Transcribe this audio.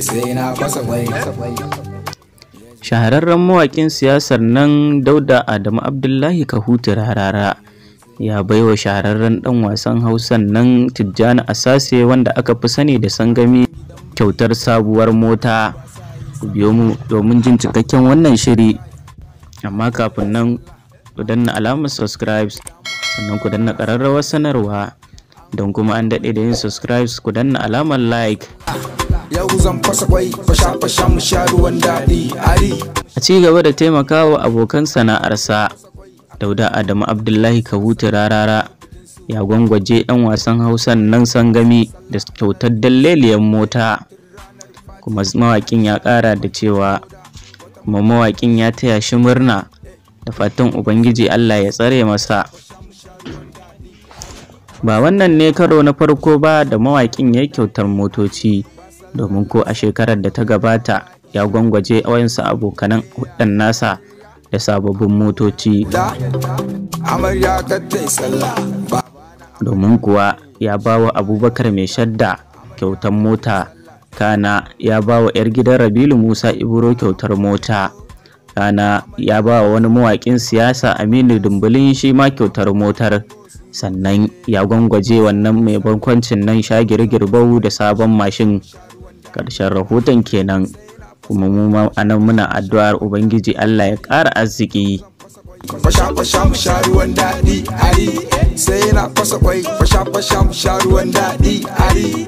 sai na fasa kwai. Shahararren mawaƙin siyasar nan Dauda Adamu Abdullahi kahutu Rarara ya baiwa shahararren ɗan wasan Hausan nan Tijjani Asase wanda aka fi sani da Sangami kyautar sabuwar mota. Ku biyo mu domin jin cikakken wannan shiri, amma kafin nan ku danna alamar subscribe sannan ku danna ƙararrawar sanarwa, don kuma an daɗe da yin subscribe ku danna alamar like. Yau zan fasa kwai, fasha mu sha ruwan daɗi ari. A ci gaba da taimakawa abokan sana'arsa, Dauda Adamu Abdullahi kahutu Rarara ya gwangwaje ɗan wasan Hausan nan Sangami da kyautar dalleliyar mota. Kuma mawaƙin ya ƙara da cewa kuma mawaƙin ya taya shi murna da fatan Ubangiji Allah ya tsare masa. Ba wannan ne karo na farko ba da mawaƙin ya yi kyautar motoci, domin ko a shekarar da ta gabata ya gwangwaje wayansu abokanan hudan nasa da sababbin motoci. Domin kuwa ya bawa Abubakar mai shadda kyautar mota, kana ya bawa 'yar gidan Rabilu Musa Ibro kyautar mota, kana ya bawa wani mawaƙin siyasa Aminu Dumbulin shi ma kyautar motar, sannan ya gwangwaje wannan mai barkwancin nan Shagirgirbau da sabon mashin. Ƙarshen rahoton kenan, kuma mu ma anan muna addu'ar Ubangiji Allah ya ƙara arziki. Fasha mu sha ruwan daɗi ari, sai na fasa kwai. Fasha mu sha ruwan daɗi ari.